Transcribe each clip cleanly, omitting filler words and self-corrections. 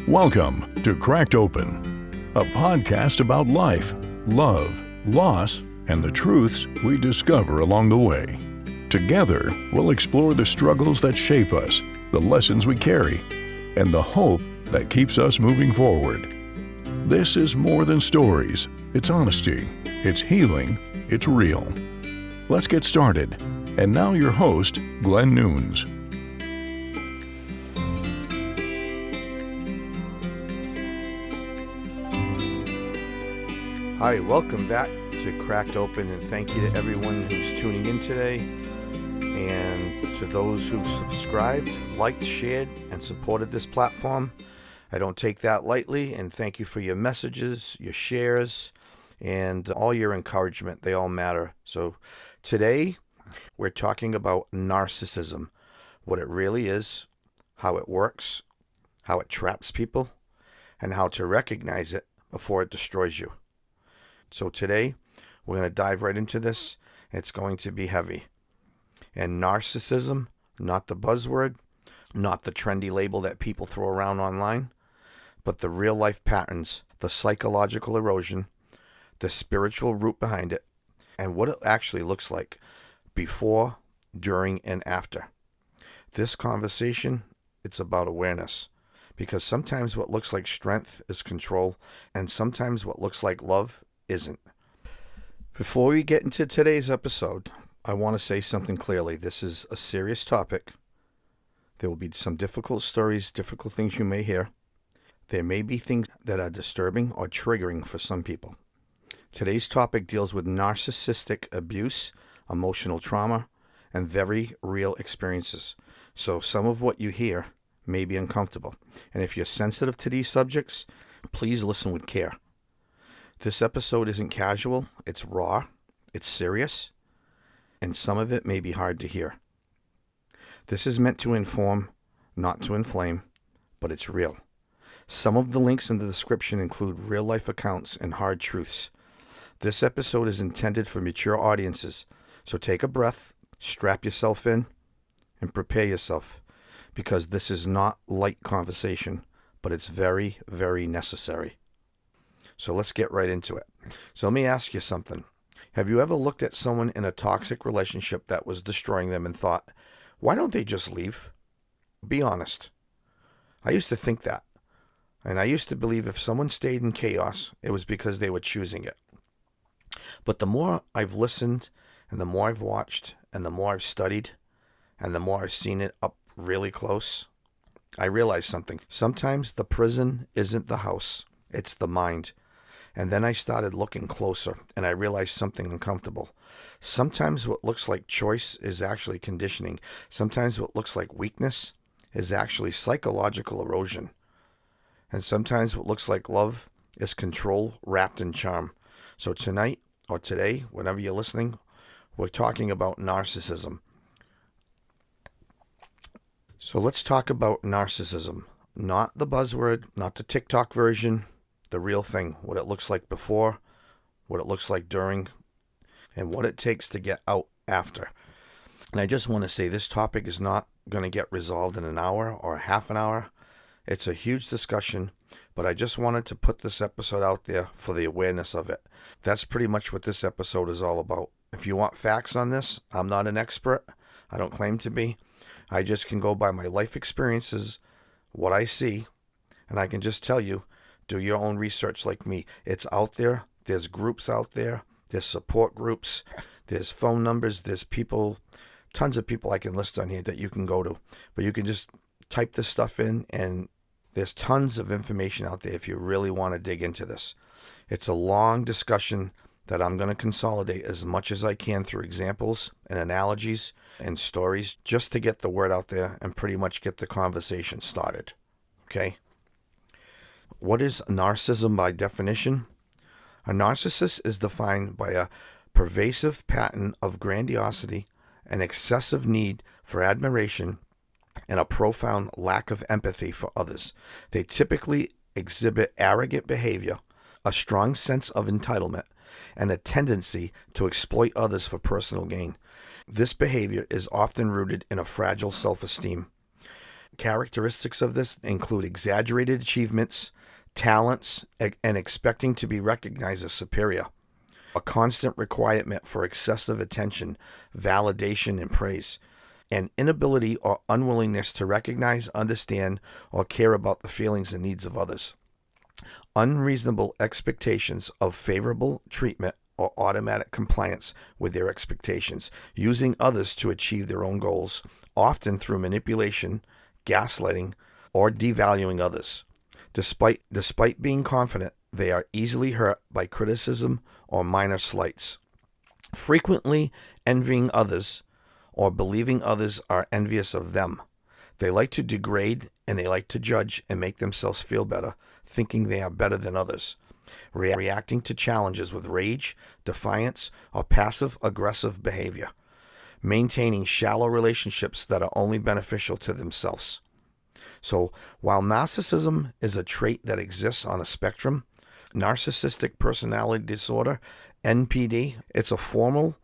Welcome to Cracked Open, a podcast about life, love, loss, and the truths we discover along the way. Together, we'll explore the struggles that shape us, the lessons we carry, and the hope that keeps us moving forward. This is more than stories. It's honesty. It's healing. It's real. Let's get started. And now your host, Glen Nunes. Hi, welcome back to Cracked Open, and thank you to everyone who's tuning in today, and to those who've subscribed, liked, shared, and supported this platform. I don't take that lightly, and thank you for your messages, your shares, and all your encouragement. They all matter. So today, we're talking about narcissism, what it really is, how it works, how it traps people, and how to recognize it before it destroys you. So today, we're going to dive right into this. It's going to be heavy. And narcissism, not the buzzword, not the trendy label that people throw around online, but the real life patterns, the psychological erosion, the spiritual root behind it, and what it actually looks like before, during, and after. This conversation, it's about awareness. Because sometimes what looks like strength is control, and sometimes what looks like love isn't. Before we get into today's episode, I want to say something clearly. This is a serious topic. There will be some difficult stories, difficult things you may hear. There may be things that are disturbing or triggering for some people. Today's topic deals with narcissistic abuse, emotional trauma, and very real experiences. So some of what you hear may be uncomfortable. And if you're sensitive to these subjects, please listen with care. This episode isn't casual, it's raw, it's serious, and some of it may be hard to hear. This is meant to inform, not to inflame, but it's real. Some of the links in the description include real-life accounts and hard truths. This episode is intended for mature audiences, so take a breath, strap yourself in, and prepare yourself, because this is not light conversation, but it's very, very necessary. So let's get right into it. So let me ask you something. Have you ever looked at someone in a toxic relationship that was destroying them and thought, why don't they just leave? Be honest. I used to think that. And I used to believe if someone stayed in chaos, it was because they were choosing it. But the more I've listened, and the more I've watched, and the more I've studied, and the more I've seen it up really close, I realized something. Sometimes the prison isn't the house, it's the mind. And then I started looking closer, and I realized something uncomfortable. Sometimes what looks like choice is actually conditioning. Sometimes what looks like weakness is actually psychological erosion. And sometimes what looks like love is control wrapped in charm. So tonight, or today, whenever you're listening, we're talking about narcissism. So let's talk about narcissism. Not the buzzword, not the TikTok version, the real thing, what it looks like before, what it looks like during, and what it takes to get out after. And I just want to say this topic is not going to get resolved in an hour or a half an hour. It's a huge discussion, but I just wanted to put this episode out there for the awareness of it. That's pretty much what this episode is all about. If you want facts on this, I'm not an expert. I don't claim to be. I just can go by my life experiences, what I see, and I can just tell you, do your own research like me. It's out there. There's groups out there. There's support groups. There's phone numbers. There's people, tons of people I can list on here that you can go to. But you can just type this stuff in, and there's tons of information out there if you really want to dig into this. It's a long discussion that I'm going to consolidate as much as I can through examples and analogies and stories just to get the word out there and pretty much get the conversation started. Okay? What is narcissism by definition? A narcissist is defined by a pervasive pattern of grandiosity, an excessive need for admiration, and a profound lack of empathy for others. They typically exhibit arrogant behavior, a strong sense of entitlement, and a tendency to exploit others for personal gain. This behavior is often rooted in a fragile self-esteem. characteristics of this include exaggerated achievements, talents, and expecting to be recognized as superior. A constant requirement for excessive attention, validation, and praise. An inability or unwillingness to recognize, understand, or care about the feelings and needs of others. Unreasonable expectations of favorable treatment or automatic compliance with their expectations, using others to achieve their own goals, often through manipulation, gaslighting, or devaluing others. Despite being confident, they are easily hurt by criticism or minor slights. Frequently envying others or believing others are envious of them. They like to degrade and they like to judge and make themselves feel better, thinking they are better than others. Reacting to challenges with rage, defiance, or passive-aggressive behavior. Maintaining shallow relationships that are only beneficial to themselves. So, while narcissism is a trait that exists on a spectrum, narcissistic personality disorder, NPD, it's a formal,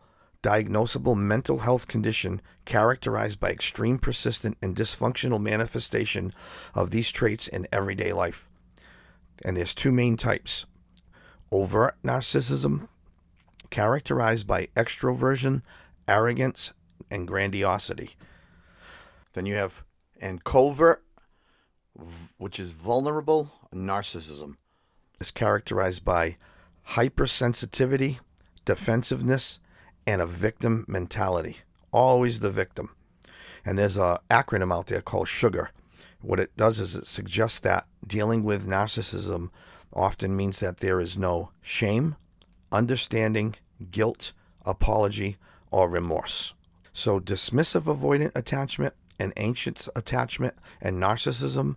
diagnosable mental health condition characterized by extreme, persistent, and dysfunctional manifestation of these traits in everyday life. And there's two main types. Overt narcissism, characterized by extroversion, arrogance, and grandiosity. Then you have covert, which is vulnerable narcissism. It's characterized by hypersensitivity, defensiveness, and a victim mentality. Always the victim. And there's an acronym out there called SUGAR. What it does is it suggests that dealing with narcissism often means that there is no shame, understanding, guilt, apology, or remorse. So dismissive avoidant attachment and anxious attachment and narcissism,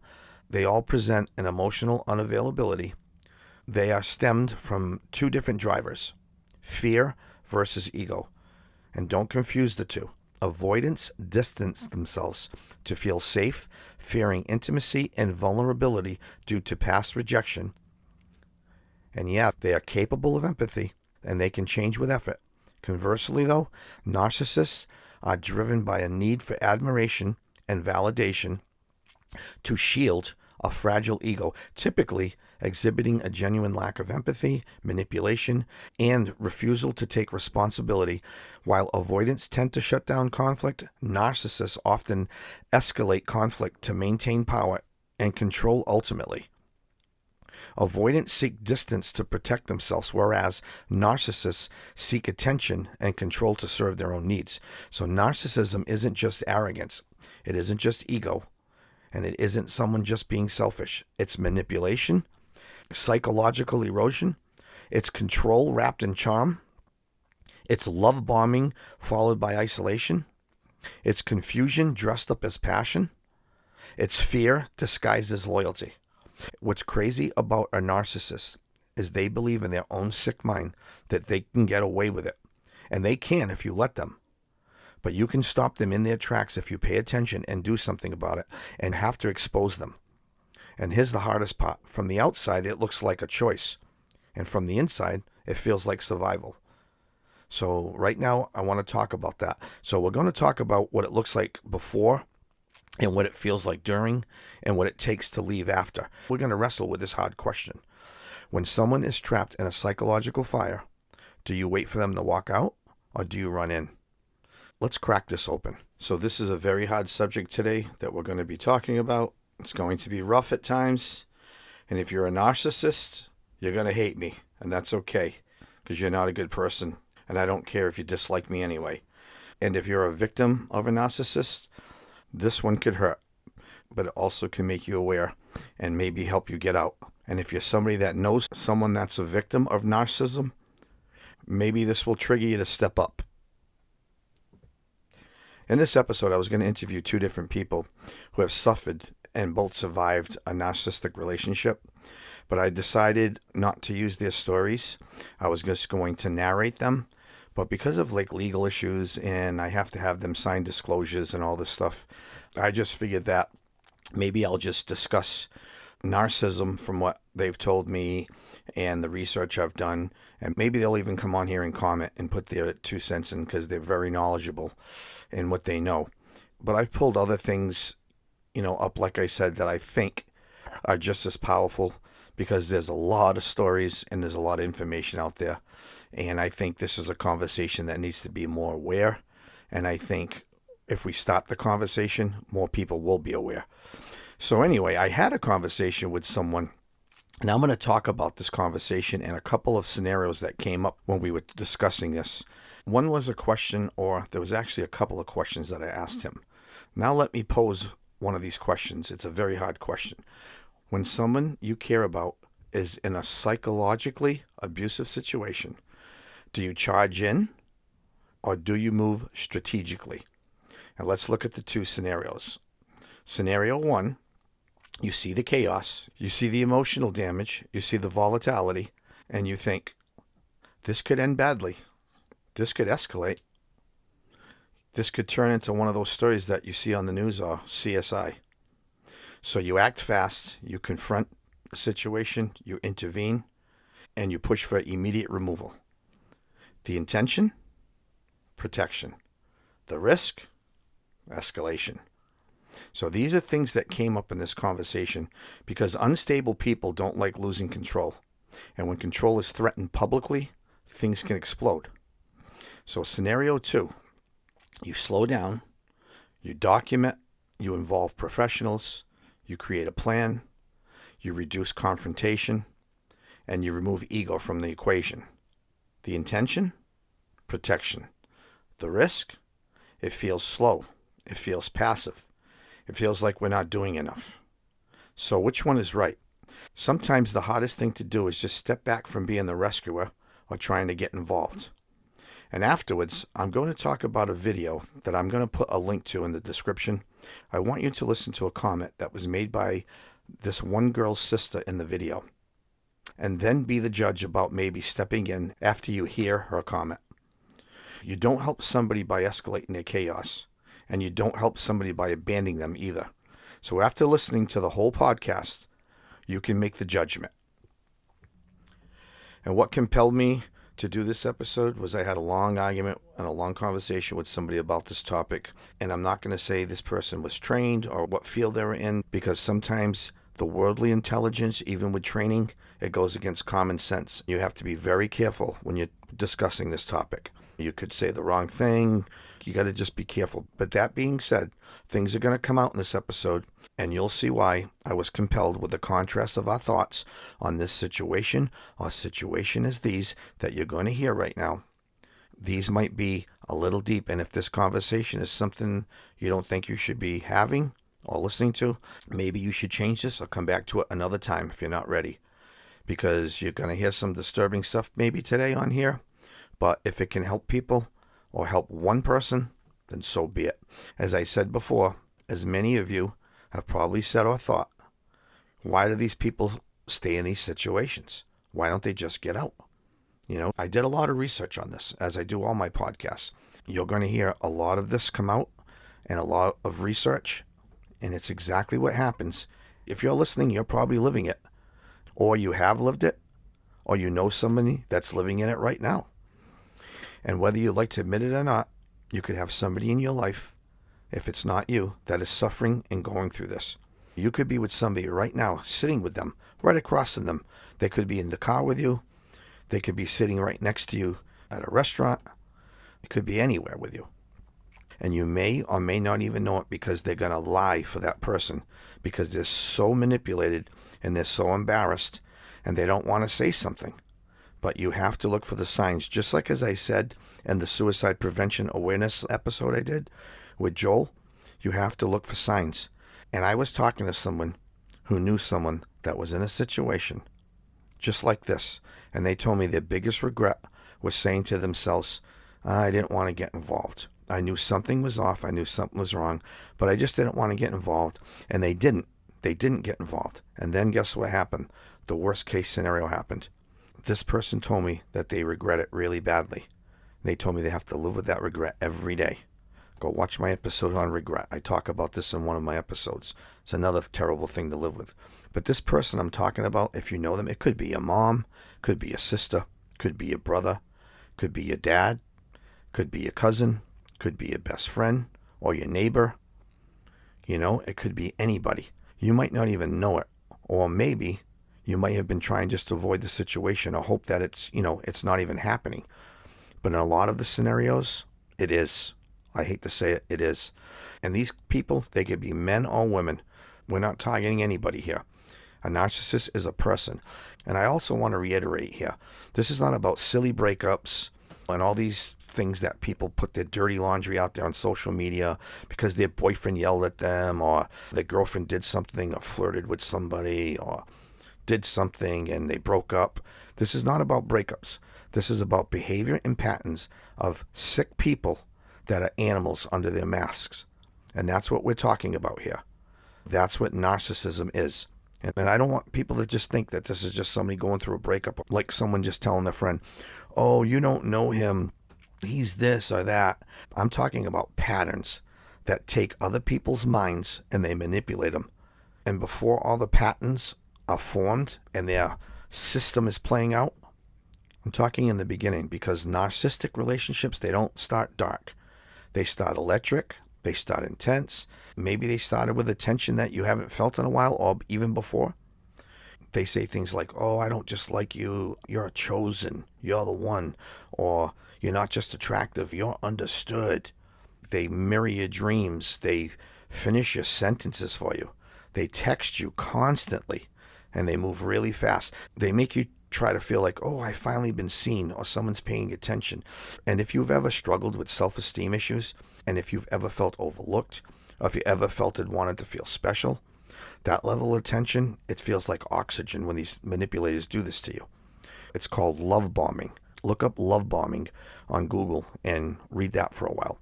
they all present an emotional unavailability. They are stemmed from two different drivers, fear versus ego. And don't confuse the two. Avoidants distance themselves to feel safe, fearing intimacy and vulnerability due to past rejection. And yeah, they are capable of empathy, and they can change with effort. Conversely, though, narcissists are driven by a need for admiration and validation to shield a fragile ego, typically exhibiting a genuine lack of empathy, manipulation, and refusal to take responsibility. While avoidants tend to shut down conflict, narcissists often escalate conflict to maintain power and control ultimately. Avoidants seek distance to protect themselves, whereas narcissists seek attention and control to serve their own needs. So narcissism isn't just arrogance. It isn't just ego. And it isn't someone just being selfish. It's manipulation, psychological erosion. It's control wrapped in charm. It's love bombing followed by isolation. It's confusion dressed up as passion. It's fear disguised as loyalty. What's crazy about a narcissist is they believe in their own sick mind that they can get away with it. And they can if you let them. But you can stop them in their tracks if you pay attention and do something about it and have to expose them. And here's the hardest part. From the outside, it looks like a choice. And from the inside, it feels like survival. So right now, I want to talk about that. So we're going to talk about what it looks like before and what it feels like during and what it takes to leave after. We're going to wrestle with this hard question. When someone is trapped in a psychological fire, do you wait for them to walk out or do you run in? Let's crack this open. So this is a very hard subject today that we're going to be talking about. It's going to be rough at times. And if you're a narcissist, you're going to hate me. And that's okay, because you're not a good person. And I don't care if you dislike me anyway. And if you're a victim of a narcissist, this one could hurt. But it also can make you aware and maybe help you get out. And if you're somebody that knows someone that's a victim of narcissism, maybe this will trigger you to step up. In this episode, I was going to interview two different people who have suffered and both survived a narcissistic relationship, but I decided not to use their stories. I was just going to narrate them, but because of legal issues and I have to have them sign disclosures and all this stuff, I just figured that maybe I'll just discuss narcissism from what they've told me and the research I've done, and maybe they'll even come on here and comment and put their 2 cents in because they're very knowledgeable in what they know. But I've pulled other things up, like I said, that I think are just as powerful, because there's a lot of stories and there's a lot of information out there. And I think this is a conversation that needs to be more aware. And I think if we start the conversation, more people will be aware. So anyway, I had a conversation with someone, and I'm going to talk about this conversation and a couple of scenarios that came up when we were discussing this. One was a question, or there was actually a couple of questions that I asked him. Now let me pose one of these questions. It's a very hard question. When someone you care about is in a psychologically abusive situation, do you charge in or do you move strategically? And let's look at the two scenarios. Scenario one, you see the chaos, you see the emotional damage, you see the volatility, and you think, this could end badly. This could escalate. This could turn into one of those stories that you see on the news or CSI. So you act fast, you confront the situation, you intervene, and you push for immediate removal. The intention? Protection. The risk? Escalation. So these are things that came up in this conversation because unstable people don't like losing control. And when control is threatened publicly, things can explode. So scenario two, you slow down, you document, you involve professionals, you create a plan, you reduce confrontation, and you remove ego from the equation. The intention? Protection. The risk? It feels slow. It feels passive. It feels like we're not doing enough. So which one is right? Sometimes the hardest thing to do is just step back from being the rescuer or trying to get involved. And afterwards, I'm going to talk about a video that I'm going to put a link to in the description. I want you to listen to a comment that was made by this one girl's sister in the video, and then be the judge about maybe stepping in after you hear her comment. You don't help somebody by escalating their chaos, and you don't help somebody by abandoning them either. So after listening to the whole podcast, you can make the judgment. And what compelled me to do this episode was I had a long argument and a long conversation with somebody about this topic. And I'm not going to say this person was trained or what field they were in, because sometimes the worldly intelligence, even with training, it goes against common sense. You have to be very careful when you're discussing this topic. You could say the wrong thing. You got to just be careful. But that being said, things are going to come out in this episode, and you'll see why I was compelled with the contrast of our thoughts on this situation or situation as these that you're going to hear right now. These might be a little deep, and if this conversation is something you don't think you should be having or listening to, maybe you should change this or come back to it another time if you're not ready, because you're going to hear some disturbing stuff maybe today on here. But if it can help people or help one person, then so be it. As I said before, as many of you have probably said or thought, why do these people stay in these situations? Why don't they just get out? I did a lot of research on this, as I do all my podcasts. You're going to hear a lot of this come out and a lot of research, and it's exactly what happens. If you're listening, you're probably living it, or you have lived it, or you know somebody that's living in it right now. And whether you like to admit it or not, you could have somebody in your life, if it's not you, that is suffering and going through this. You could be with somebody right now, sitting with them, right across from them. They could be in the car with you. They could be sitting right next to you at a restaurant. It could be anywhere with you. And you may or may not even know it, because they're going to lie for that person, because they're so manipulated and they're so embarrassed and they don't want to say something. But you have to look for the signs, just like as I said in the suicide prevention awareness episode I did with Joel. You have to look for signs. And I was talking to someone who knew someone that was in a situation just like this, and they told me their biggest regret was saying to themselves, I didn't want to get involved. I knew something was off. I knew something was wrong, but I just didn't want to get involved. And they didn't get involved. And then guess what happened? The worst case scenario happened. This person told me that they regret it really badly. They told me they have to live with that regret every day. Go watch my episode on regret. I talk about this in one of my episodes. It's another terrible thing to live with. But this person I'm talking about, if you know them, it could be a mom, could be a sister, could be a brother, could be your dad, could be your cousin, could be your best friend or your neighbor, It could be anybody. You might not even know it. Or maybe you might have been trying just to avoid the situation or hope that it's not even happening. But in a lot of the scenarios, it is. I hate to say it, it is. And these people, they could be men or women. We're not targeting anybody here. A narcissist is a person. And I also want to reiterate here, this is not about silly breakups and all these things that people put their dirty laundry out there on social media because their boyfriend yelled at them or their girlfriend did something or flirted with somebody or did something and they broke up. This is not about breakups. This is about behavior and patterns of sick people that are animals under their masks. And that's what we're talking about here. That's what narcissism is. And I don't want people to just think that this is just somebody going through a breakup, like someone just telling their friend, oh, you don't know him, he's this or that. I'm talking about patterns that take other people's minds and they manipulate them. And before all the patterns are formed and their system is playing out, I'm talking in the beginning, because narcissistic relationships, they don't start dark. They start electric, they start intense. Maybe they started with a tension that you haven't felt in a while or even before. They say things like, oh, I don't just like you, you're chosen, you're the one, or you're not just attractive, you're understood. They mirror your dreams, they finish your sentences for you. They text you constantly, and they move really fast. They make you try to feel like, oh, I've finally been seen, or someone's paying attention. And if you've ever struggled with self-esteem issues, and if you've ever felt overlooked, or if you ever felt it wanted to feel special, that level of attention, it feels like oxygen when these manipulators do this to you. It's called love bombing. Look up love bombing on Google and read that for a while.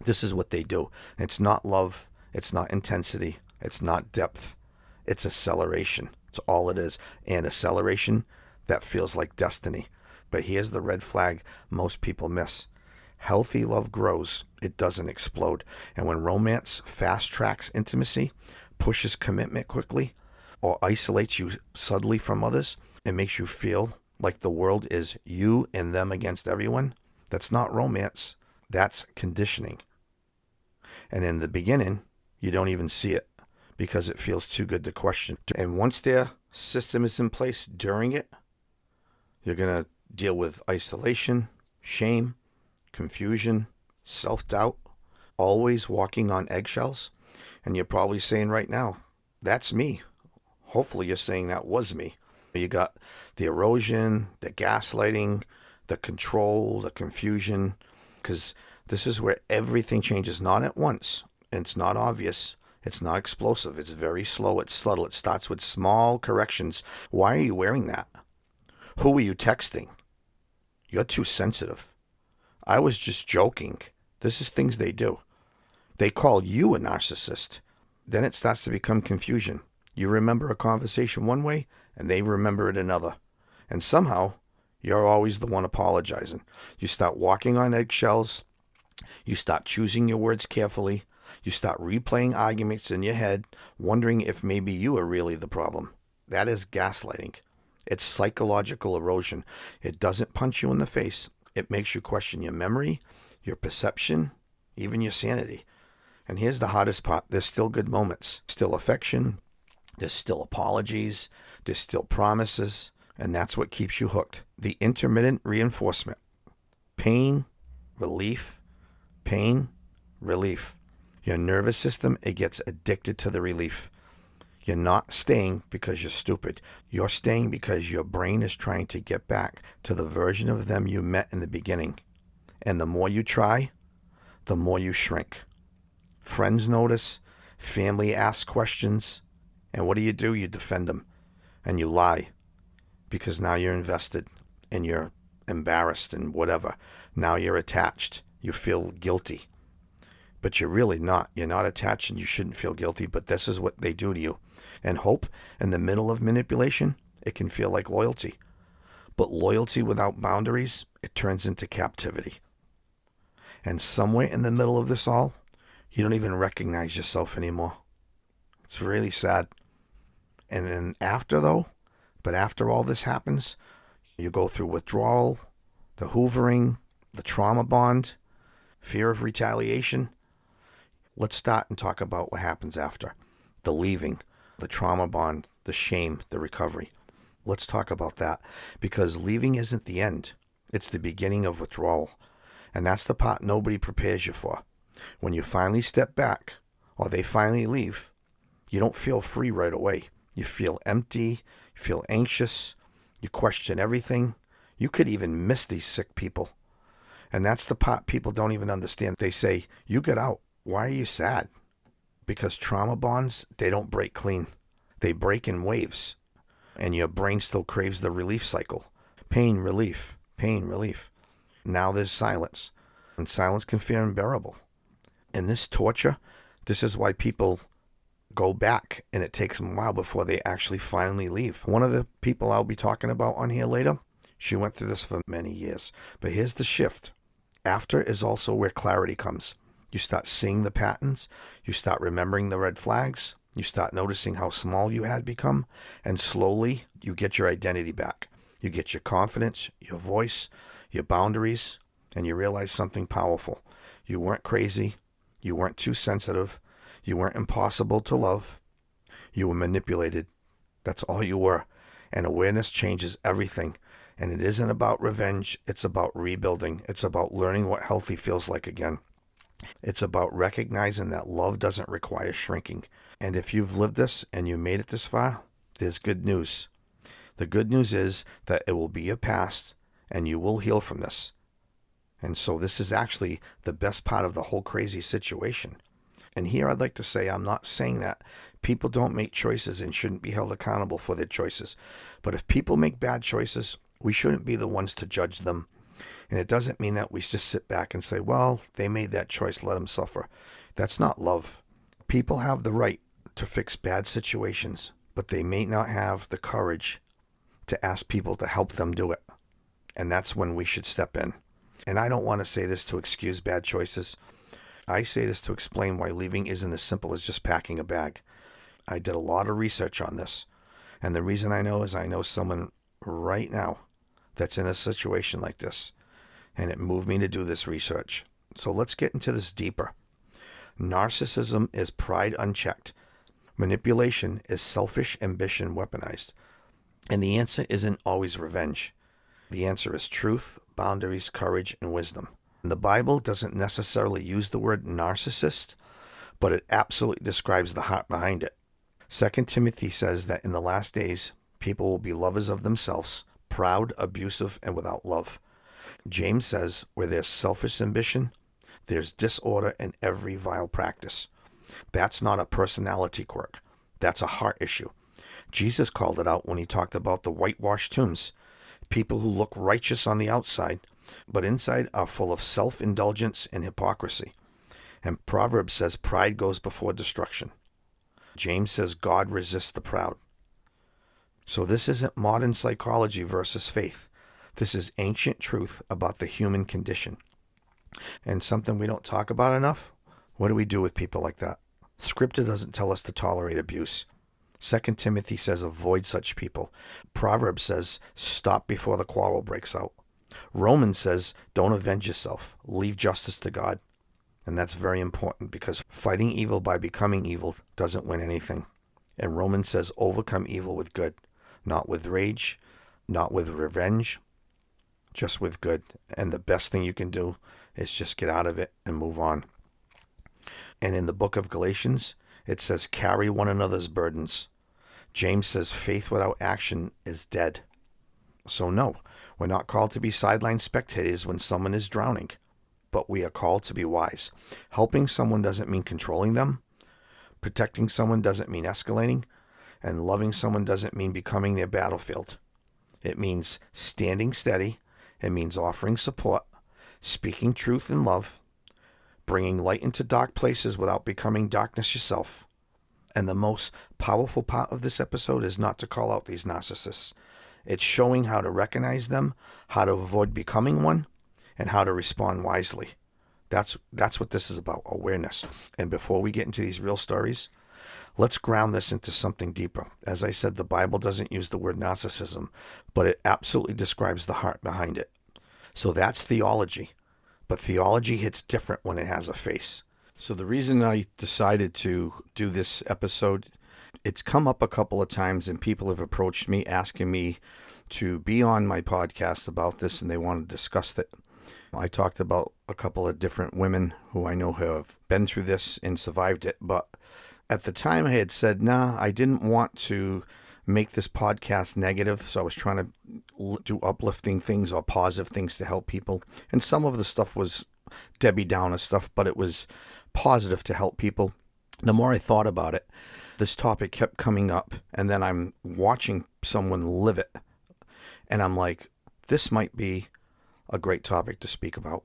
This is what they do. It's not love. It's not intensity. It's not depth. It's acceleration. It's all it is. And acceleration that feels like destiny. But here's the red flag most people miss. Healthy love grows. It doesn't explode. And when romance fast tracks intimacy, pushes commitment quickly, or isolates you subtly from others, and makes you feel like the world is you and them against everyone, that's not romance. That's conditioning. And in the beginning, you don't even see it because it feels too good to question. And once their system is in place during it, you're going to deal with isolation, shame, confusion, self-doubt, always walking on eggshells. And you're probably saying right now, that's me. Hopefully you're saying that was me. You got the erosion, the gaslighting, the control, the confusion, because this is where everything changes, not at once. And it's not obvious. It's not explosive. It's very slow. It's subtle. It starts with small corrections. Why are you wearing that? Who are you texting? You're too sensitive. I was just joking. This is things they do. They call you a narcissist. Then it starts to become confusion. You remember a conversation one way, and they remember it another. And somehow, you're always the one apologizing. You start walking on eggshells. You start choosing your words carefully. You start replaying arguments in your head, wondering if maybe you are really the problem. That is gaslighting. It's psychological erosion. It doesn't punch you in the face. It makes you question your memory, your perception, even your sanity. And here's the hardest part. There's still good moments. Still affection. There's still apologies. There's still promises. And that's what keeps you hooked. The intermittent reinforcement. Pain, relief, pain, relief. Your nervous system, it gets addicted to the relief. You're not staying because you're stupid. You're staying because your brain is trying to get back to the version of them you met in the beginning. And the more you try, the more you shrink. Friends notice, family asks questions, and what do? You defend them, and you lie, because now you're invested, and you're embarrassed, and whatever. Now you're attached. You feel guilty, but you're really not. You're not attached, and you shouldn't feel guilty, but this is what they do to you. And hope, in the middle of manipulation, it can feel like loyalty. But loyalty without boundaries, it turns into captivity. And somewhere in the middle of this all, you don't even recognize yourself anymore. It's really sad. And then after all this happens, you go through withdrawal, the hoovering, the trauma bond, fear of retaliation. Let's start and talk about what happens after. The leaving, the trauma bond, the shame, the recovery. Let's talk about that, because leaving isn't the end. It's the beginning of withdrawal. And that's the part nobody prepares you for. When you finally step back, or they finally leave, you don't feel free right away. You feel empty, you feel anxious, you question everything. You could even miss these sick people. And that's the part people don't even understand. They say, you get out. Why are you sad? Because trauma bonds, they don't break clean. They break in waves. And your brain still craves the relief cycle. Pain, relief, pain, relief. Now there's silence. And silence can feel unbearable. And this torture, this is why people go back, and it takes them a while before they actually finally leave. One of the people I'll be talking about on here later, she went through this for many years. But here's the shift. After is also where clarity comes. You start seeing the patterns. You start remembering the red flags. You start noticing how small you had become. And slowly, you get your identity back. You get your confidence, your voice, your boundaries, and you realize something powerful. You weren't crazy. You weren't too sensitive. You weren't impossible to love. You were manipulated. That's all you were. And awareness changes everything. And it isn't about revenge. It's about rebuilding. It's about learning what healthy feels like again. It's about recognizing that love doesn't require shrinking. And if you've lived this and you made it this far, there's good news. The good news is that it will be your past and you will heal from this. And so this is actually the best part of the whole crazy situation. And here I'd like to say, I'm not saying that people don't make choices and shouldn't be held accountable for their choices. But if people make bad choices, we shouldn't be the ones to judge them. And it doesn't mean that we just sit back and say, well, they made that choice, let them suffer. That's not love. People have the right to fix bad situations, but they may not have the courage to ask people to help them do it. And that's when we should step in. And I don't want to say this to excuse bad choices. I say this to explain why leaving isn't as simple as just packing a bag. I did a lot of research on this. And the reason I know is I know someone right now that's in a situation like this. And it moved me to do this research. So let's get into this deeper. Narcissism is pride unchecked. Manipulation is selfish ambition weaponized. And the answer isn't always revenge. The answer is truth, boundaries, courage, and wisdom. The Bible doesn't necessarily use the word narcissist, but it absolutely describes the heart behind it. 2 Timothy says that in the last days, people will be lovers of themselves, proud, abusive, and without love. James says, where there's selfish ambition, there's disorder in every vile practice. That's not a personality quirk. That's a heart issue. Jesus called it out when he talked about the whitewashed tombs. People who look righteous on the outside, but inside are full of self-indulgence and hypocrisy. And Proverbs says pride goes before destruction. James says God resists the proud. So this isn't modern psychology versus faith. This is ancient truth about the human condition. And something we don't talk about enough, what do we do with people like that? Scripture doesn't tell us to tolerate abuse. 2 Timothy says avoid such people. Proverbs says stop before the quarrel breaks out. Romans says don't avenge yourself. Leave justice to God. And that's very important because fighting evil by becoming evil doesn't win anything. And Romans says overcome evil with good. Not with rage, not with revenge, just with good. And the best thing you can do is just get out of it and move on. And in the book of Galatians, it says carry one another's burdens. James says faith without action is dead. So no, we're not called to be sideline spectators when someone is drowning, but we are called to be wise. Helping someone doesn't mean controlling them. Protecting someone doesn't mean escalating. And loving someone doesn't mean becoming their battlefield. It means standing steady. It means offering support, speaking truth in love, bringing light into dark places without becoming darkness yourself. And the most powerful part of this episode is not to call out these narcissists. It's showing how to recognize them, how to avoid becoming one, and how to respond wisely. That's what this is about, awareness. And before we get into these real stories, let's ground this into something deeper. As I said, the Bible doesn't use the word narcissism, but it absolutely describes the heart behind it. So that's theology. But theology hits different when it has a face. So the reason I decided to do this episode, it's come up a couple of times and people have approached me asking me to be on my podcast about this and they want to discuss it. I talked about a couple of different women who I know have been through this and survived it, but at the time I had said, nah, I didn't want to make this podcast negative, so I was trying to do uplifting things or positive things to help people. And some of the stuff was Debbie Downer stuff, but it was positive to help people. The more I thought about it, this topic kept coming up, and then I'm watching someone live it, and I'm like, this might be a great topic to speak about.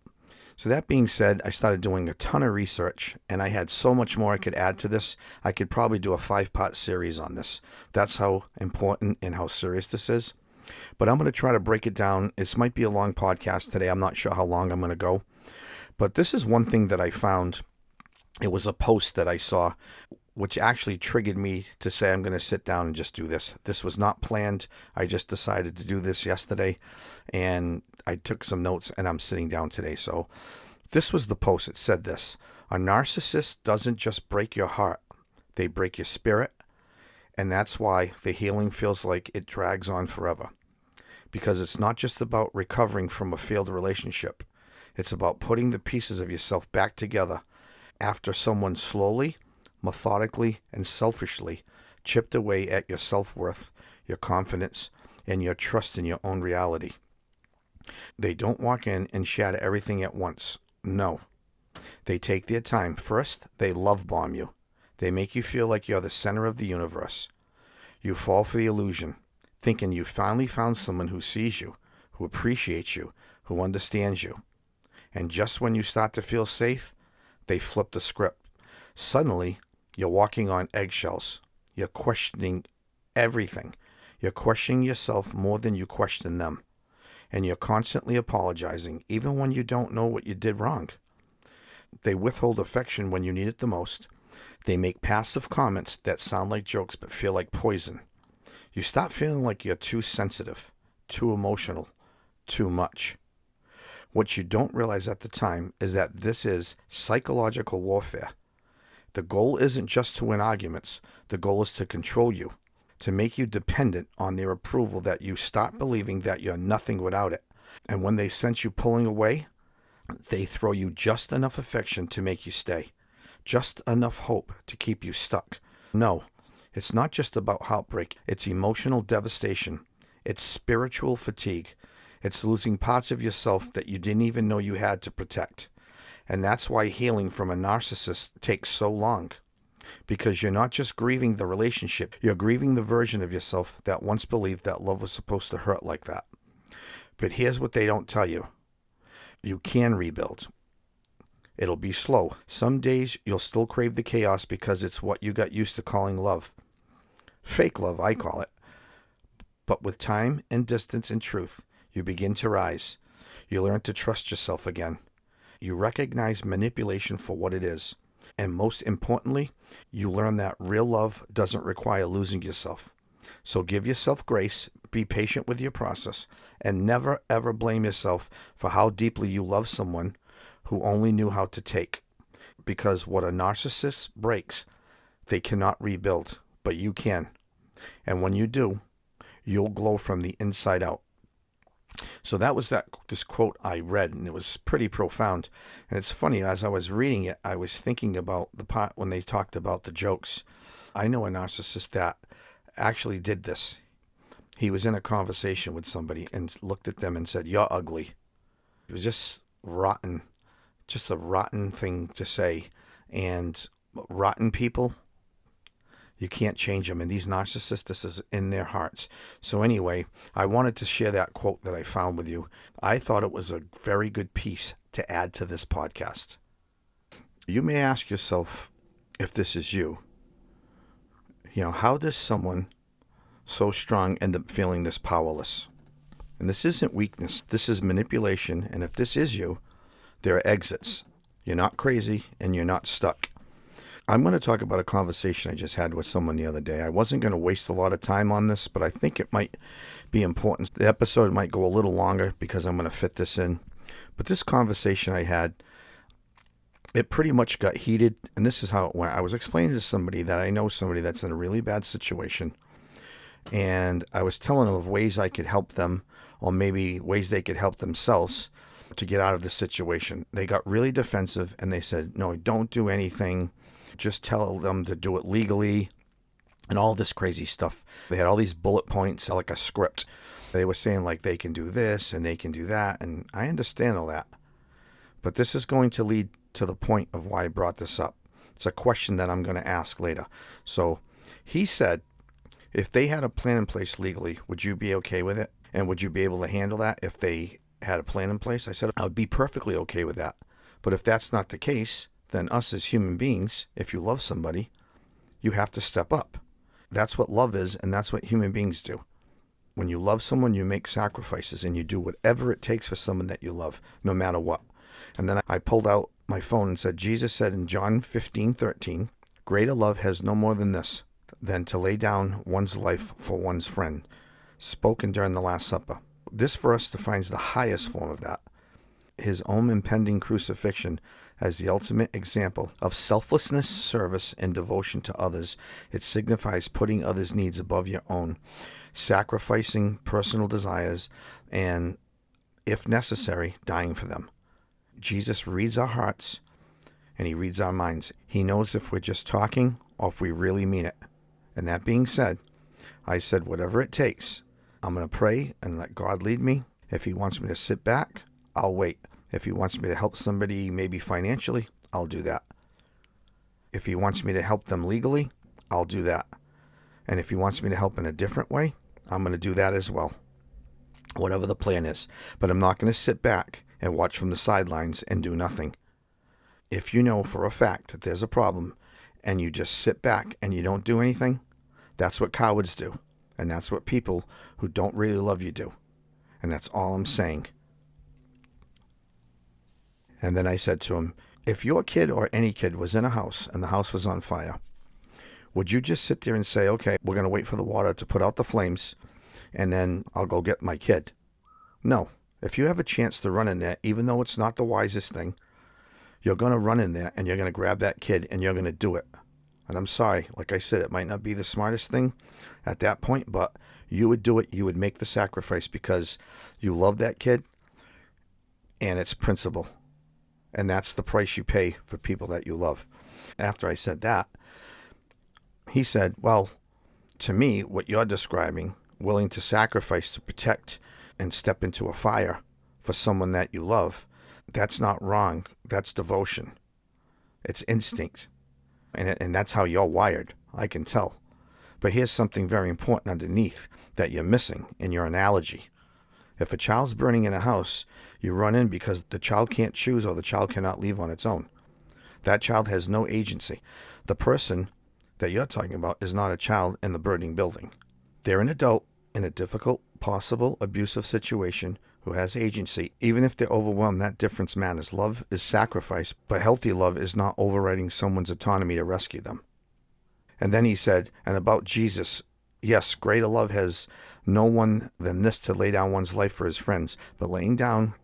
So that being said, I started doing a ton of research, and I had so much more I could add to this. I could probably do a 5-part series on this. That's how important and how serious this is. But I'm going to try to break it down. This might be a long podcast today. I'm not sure how long I'm going to go. But this is one thing that I found. It was a post that I saw, which actually triggered me to say I'm going to sit down and just do this. This was not planned. I just decided to do this yesterday, and I took some notes, and I'm sitting down today. So this was the post. It said this: a narcissist doesn't just break your heart. They break your spirit, and that's why the healing feels like it drags on forever. Because it's not just about recovering from a failed relationship. It's about putting the pieces of yourself back together after someone slowly, methodically, and selfishly chipped away at your self-worth, your confidence, and your trust in your own reality. They don't walk in and shatter everything at once. No. They take their time. First, they love bomb you. They make you feel like you're the center of the universe. You fall for the illusion, thinking you finally found someone who sees you, who appreciates you, who understands you. And just when you start to feel safe, they flip the script. Suddenly, you're walking on eggshells. You're questioning everything. You're questioning yourself more than you question them. And you're constantly apologizing, even when you don't know what you did wrong. They withhold affection when you need it the most. They make passive comments that sound like jokes but feel like poison. You start feeling like you're too sensitive, too emotional, too much. What you don't realize at the time is that this is psychological warfare. The goal isn't just to win arguments. The goal is to control you, to make you dependent on their approval, that you start believing that you're nothing without it. And when they sense you pulling away, they throw you just enough affection to make you stay, just enough hope to keep you stuck. No, it's not just about heartbreak. It's emotional devastation. It's spiritual fatigue. It's losing parts of yourself that you didn't even know you had to protect. And that's why healing from a narcissist takes so long. Because you're not just grieving the relationship, you're grieving the version of yourself that once believed that love was supposed to hurt like that. But here's what they don't tell you. You can rebuild. It'll be slow. Some days you'll still crave the chaos because it's what you got used to calling love. Fake love, I call it. But with time and distance and truth, you begin to rise. You learn to trust yourself again. You recognize manipulation for what it is. And most importantly, you learn that real love doesn't require losing yourself. So give yourself grace, be patient with your process, and never ever blame yourself for how deeply you love someone who only knew how to take. Because what a narcissist breaks, they cannot rebuild, but you can. And when you do, you'll glow from the inside out. So that was this quote I read, and it was pretty profound. And it's funny, as I was reading it, I was thinking about the part when they talked about the jokes. I know a narcissist that actually did this. He was in a conversation with somebody and looked at them and said, "You're ugly." It was just rotten, just a rotten thing to say. And rotten people, you can't change them. And these narcissists, this is in their hearts. So anyway, I wanted to share that quote that I found with you. I thought it was a very good piece to add to this podcast. You may ask yourself, if this is you, how does someone so strong end up feeling this powerless? And this isn't weakness. This is manipulation. And if this is you, there are exits. You're not crazy and you're not stuck. I'm going to talk about a conversation I just had with someone the other day. I wasn't going to waste a lot of time on this, but I think it might be important. The episode might go a little longer because I'm going to fit this in. But this conversation I had, it pretty much got heated, and this is how it went. I was explaining to somebody that I know somebody that's in a really bad situation, and I was telling them of ways I could help them, or maybe ways they could help themselves to get out of the situation. They got really defensive, and they said, no, don't do anything. Just tell them to do it legally, and all this crazy stuff. They had all these bullet points, like a script. They were saying, like, they can do this, and they can do that, and I understand all that. But this is going to lead to the point of why I brought this up. It's a question that I'm going to ask later. So he said, if they had a plan in place legally, would you be okay with it? And would you be able to handle that if they had a plan in place? I said, I would be perfectly okay with that. But if that's not the case, then us as human beings, if you love somebody, you have to step up. That's what love is, and that's what human beings do. When you love someone, you make sacrifices, and you do whatever it takes for someone that you love, no matter what. And then I pulled out my phone and said, Jesus said in John 15:13, greater love has no more than this, than to lay down one's life for one's friend, spoken during the Last Supper. This verse defines the highest form of that. His own impending crucifixion as the ultimate example of selflessness, service, and devotion to others. It signifies putting others' needs above your own, sacrificing personal desires, and, if necessary, dying for them. Jesus reads our hearts, and he reads our minds. He knows if we're just talking or if we really mean it. And that being said, I said, whatever it takes, I'm going to pray and let God lead me. If he wants me to sit back, I'll wait. If he wants me to help somebody maybe financially, I'll do that. If he wants me to help them legally, I'll do that. And if he wants me to help in a different way, I'm going to do that as well. Whatever the plan is. But I'm not going to sit back and watch from the sidelines and do nothing. If you know for a fact that there's a problem and you just sit back and you don't do anything, that's what cowards do. And that's what people who don't really love you do. And that's all I'm saying. And then I said to him, if your kid or any kid was in a house and the house was on fire, would you just sit there and say, okay, we're going to wait for the water to put out the flames and then I'll go get my kid? No. If you have a chance to run in there, even though it's not the wisest thing, you're going to run in there and you're going to grab that kid and you're going to do it. And I'm sorry, like I said, it might not be the smartest thing at that point, but you would do it. You would make the sacrifice because you love that kid and it's principle. And that's the price you pay for people that you love. After I said that, he said, well, to me, what you're describing, willing to sacrifice to protect and step into a fire for someone that you love, that's not wrong. That's devotion. It's instinct. And that's how you're wired. I can tell. But here's something very important underneath that you're missing in your analogy. If a child's burning in a house, you run in because the child can't choose or the child cannot leave on its own. That child has no agency. The person that you're talking about is not a child in the burning building. They're an adult in a difficult, possible, abusive situation who has agency. Even if they're overwhelmed, that difference matters. Love is sacrifice, but healthy love is not overriding someone's autonomy to rescue them. And then he said, and about Jesus, yes, greater love has no one than this, to lay down one's life for his friends. But laying down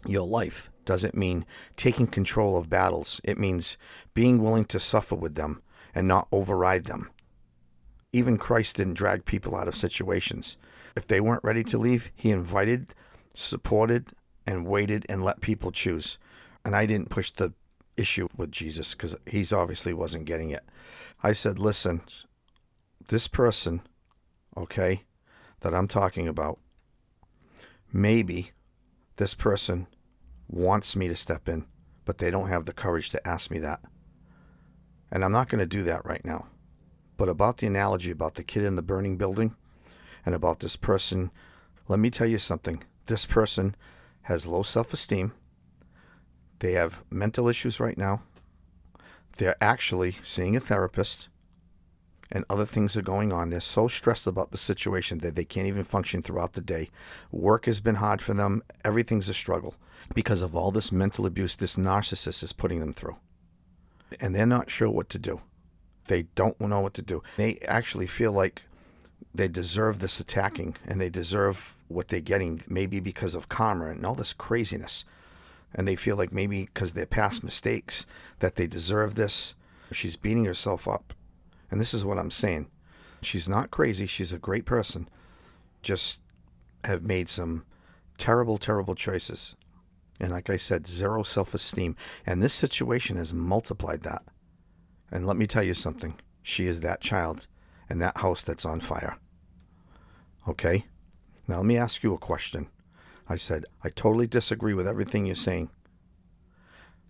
your life doesn't mean taking control of battles. It means being willing to suffer with them and not override them. Even Christ didn't drag people out of situations. If they weren't ready to leave, he invited, supported, and waited and let people choose. And I didn't push the issue with Jesus because he's obviously wasn't getting it. I said, listen, this person, okay, that I'm talking about, maybe this person wants me to step in, but they don't have the courage to ask me that. And I'm not going to do that right now. But about the analogy about the kid in the burning building and about this person, let me tell you something. This person has low self-esteem. They have mental issues right now. They're actually seeing a therapist and other things are going on. They're so stressed about the situation that they can't even function throughout the day. Work has been hard for them. Everything's a struggle because of all this mental abuse this narcissist is putting them through. And they're not sure what to do. They don't know what to do. They actually feel like they deserve this attacking and they deserve what they're getting, maybe because of karma and all this craziness. and they feel like maybe because their past mistakes that they deserve this. She's beating herself up. And this is what I'm saying. She's not crazy. She's a great person. Just have made some terrible, terrible choices. And like I said, zero self-esteem. And this situation has multiplied that. And let me tell you something. She is that child in that house that's on fire. Okay? Now let me ask you a question. I said, I totally disagree with everything you're saying.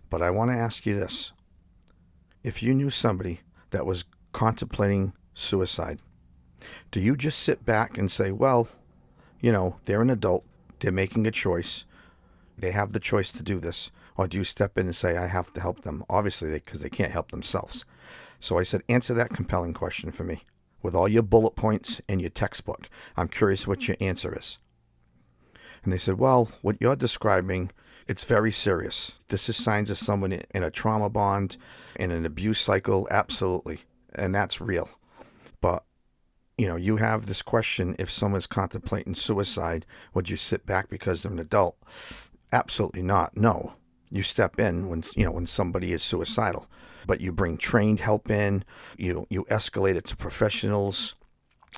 But I want to ask you this. If you knew somebody that was contemplating suicide, do you just sit back and say, well, you know, they're an adult, they're making a choice, they have the choice to do this? Or do you step in and say, I have to help them? Obviously, because they can't help themselves. So I said, answer that compelling question for me with all your bullet points in your textbook. I'm curious what your answer is. And they said, well, what you're describing, it's very serious. This is signs of someone in a trauma bond, in an abuse cycle, absolutely. And that's real. But, you know, you have this question, if someone's contemplating suicide, would you sit back because they're an adult? Absolutely not. No. You step in when somebody is suicidal. But you bring trained help in, you escalate it to professionals,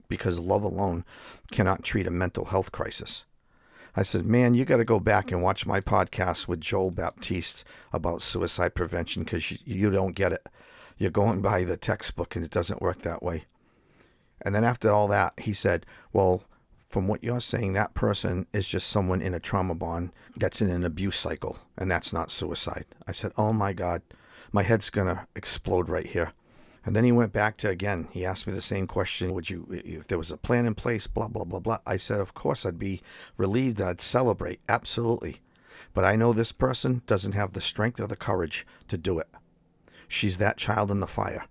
because love alone cannot treat a mental health crisis. I said, man, you got to go back and watch my podcast with Joel Baptiste about suicide prevention, because you don't get it. You're going by the textbook, and it doesn't work that way. And then after all that, he said, well, from what you're saying, that person is just someone in a trauma bond that's in an abuse cycle, and that's not suicide. I said, oh my God, my head's going to explode right here. And then he went back to, again, he asked me the same question, would you, if there was a plan in place, blah, blah, blah, blah. I said, of course, I'd be relieved, I'd celebrate, absolutely. But I know this person doesn't have the strength or the courage to do it. She's that child in the fire.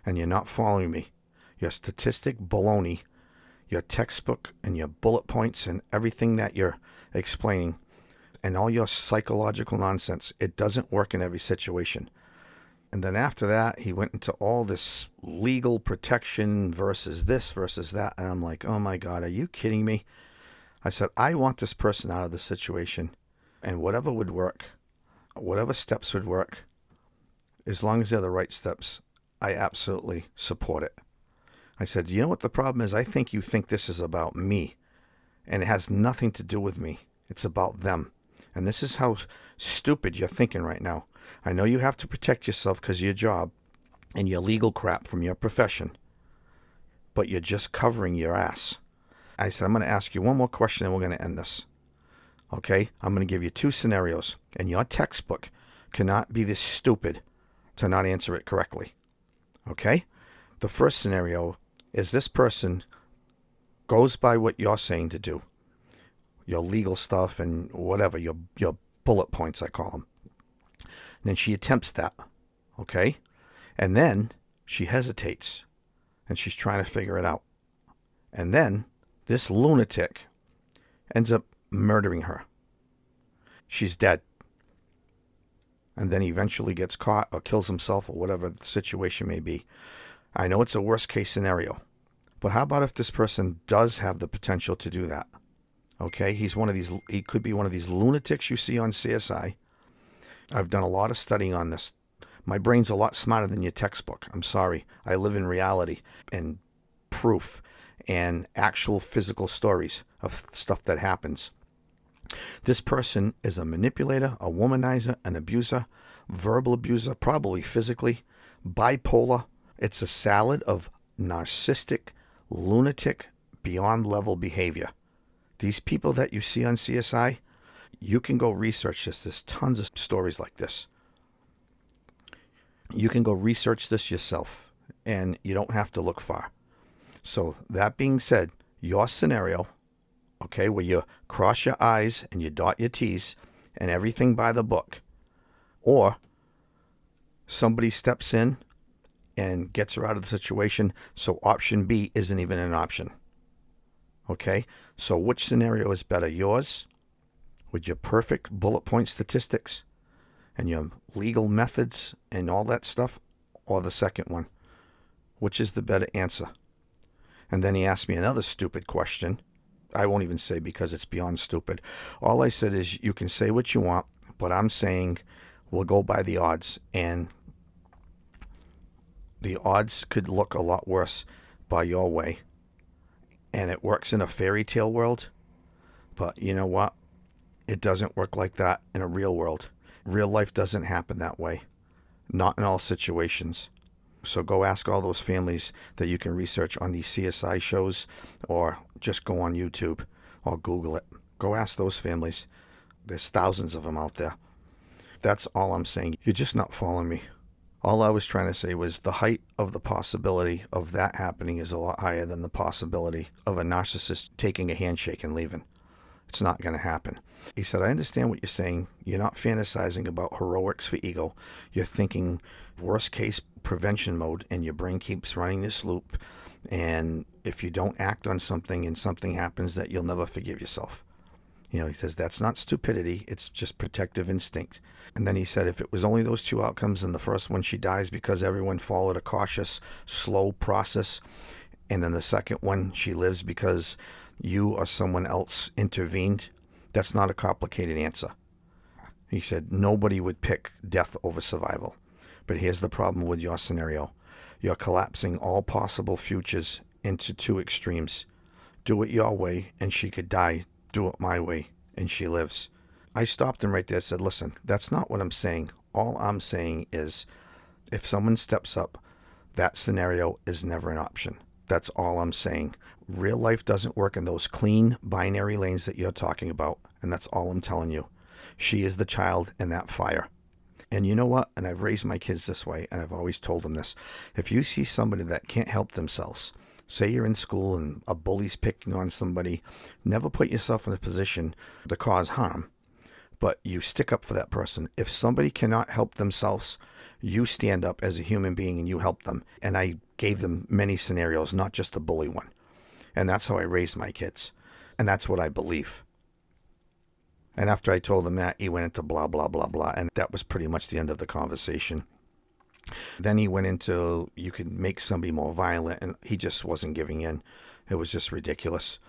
And you're not following me. Your statistic baloney, your textbook and your bullet points and everything that you're explaining, and all your psychological nonsense, it doesn't work in every situation. And then after that, he went into all this legal protection versus this versus that. And I'm like, oh my God, are you kidding me? I said, I want this person out of the situation. And whatever would work, whatever steps would work, as long as they're the right steps, I absolutely support it. I said, you know what the problem is? I think you think this is about me. And it has nothing to do with me. It's about them. And this is how stupid you're thinking right now. I know you have to protect yourself because of your job and your legal crap from your profession, but you're just covering your ass. I said, I'm going to ask you one more question and we're going to end this. Okay? I'm going to give you two scenarios, and your textbook cannot be this stupid to not answer it correctly. Okay? The first scenario is this person goes by what you're saying to do, your legal stuff and whatever, your bullet points, I call them. And then she attempts that, okay? And then she hesitates, and she's trying to figure it out. And then this lunatic ends up murdering her. She's dead. And then he eventually gets caught or kills himself or whatever the situation may be. I know it's a worst case scenario, but how about if this person does have the potential to do that? Okay, he could be one of these lunatics you see on CSI. I've done a lot of studying on this. My brain's a lot smarter than your textbook. I'm sorry. I live in reality and proof and actual physical stories of stuff that happens. This person is a manipulator, a womanizer, an abuser, verbal abuser, probably physically, bipolar. It's a salad of narcissistic, lunatic, beyond level behavior. These people that you see on CSI, you can go research this. There's tons of stories like this. You can go research this yourself, and you don't have to look far. So that being said, your scenario, okay, where you cross your I's and you dot your T's and everything by the book, or somebody steps in and gets her out of the situation, so option B isn't even an option. Okay, so which scenario is better? Yours, with your perfect bullet point statistics and your legal methods and all that stuff, or the second one? Which is the better answer? And then he asked me another stupid question. I won't even say because it's beyond stupid. All I said is you can say what you want, But I'm saying we'll go by the odds, and the odds could look a lot worse by your way. And it works in a fairy tale world, but you know what? It doesn't work like that in a real world. Real life doesn't happen that way. Not in all situations. So go ask all those families that you can research on these CSI shows, or just go on YouTube or Google it. Go ask those families. There's thousands of them out there. That's all I'm saying. You're just not following me. All I was trying to say was the height of the possibility of that happening is a lot higher than the possibility of a narcissist taking a handshake and leaving. It's not going to happen. He said, I understand what you're saying. You're not fantasizing about heroics for ego. You're thinking worst case prevention mode, and your brain keeps running this loop. And if you don't act on something and something happens, that you'll never forgive yourself. You know, he says, that's not stupidity. It's just protective instinct. And then he said, if it was only those two outcomes, and the first one, she dies because everyone followed a cautious, slow process. And then the second one, she lives because you or someone else intervened. That's not a complicated answer. He said, nobody would pick death over survival. But here's the problem with your scenario. You're collapsing all possible futures into two extremes. Do it your way, and she could die. Do it my way, and she lives. I stopped him right there and said, listen, that's not what I'm saying. All I'm saying is if someone steps up, that scenario is never an option. That's all I'm saying. Real life doesn't work in those clean binary lanes that you're talking about, and that's all I'm telling you. She is the child in that fire. And you know what? And I've raised my kids this way, and I've always told them this. If you see somebody that can't help themselves, say you're in school and a bully's picking on somebody, never put yourself in a position to cause harm, but you stick up for that person. If somebody cannot help themselves, you stand up as a human being and you help them. And I gave them many scenarios, not just the bully one. And that's how I raised my kids. And that's what I believe. And after I told him that, he went into blah, blah, blah, blah. And that was pretty much the end of the conversation. Then he went into, you could make somebody more violent, and he just wasn't giving in. It was just ridiculous.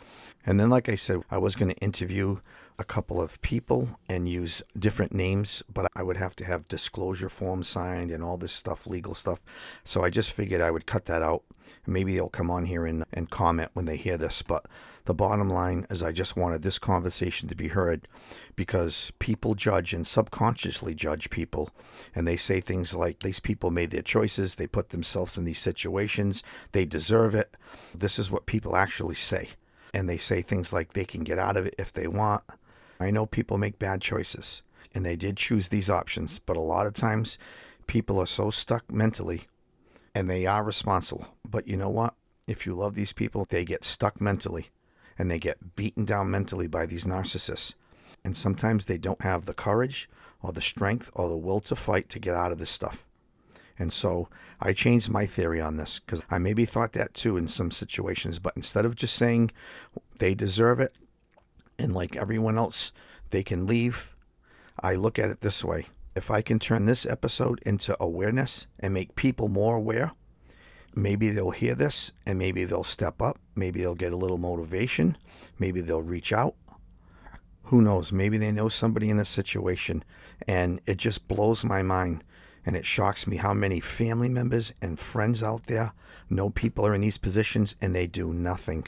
And then, like I said, I was going to interview a couple of people and use different names, but I would have to have disclosure forms signed and all this stuff, legal stuff. So I just figured I would cut that out. Maybe they'll come on here and comment when they hear this. But the bottom line is I just wanted this conversation to be heard, because people judge and subconsciously judge people. And they say things like, these people made their choices. They put themselves in these situations. They deserve it. This is what people actually say. And they say things like they can get out of it if they want. I know people make bad choices, and they did choose these options. But a lot of times people are so stuck mentally, and they are responsible. But you know what? If you love these people, they get stuck mentally, and they get beaten down mentally by these narcissists. And sometimes they don't have the courage or the strength or the will to fight to get out of this stuff. And so I changed my theory on this, because I maybe thought that too in some situations. But instead of just saying they deserve it, and like everyone else, they can leave, I look at it this way. If I can turn this episode into awareness and make people more aware, maybe they'll hear this and maybe they'll step up. Maybe they'll get a little motivation. Maybe they'll reach out. Who knows? Maybe they know somebody in a situation, and it just blows my mind. And it shocks me how many family members and friends out there know people are in these positions and they do nothing.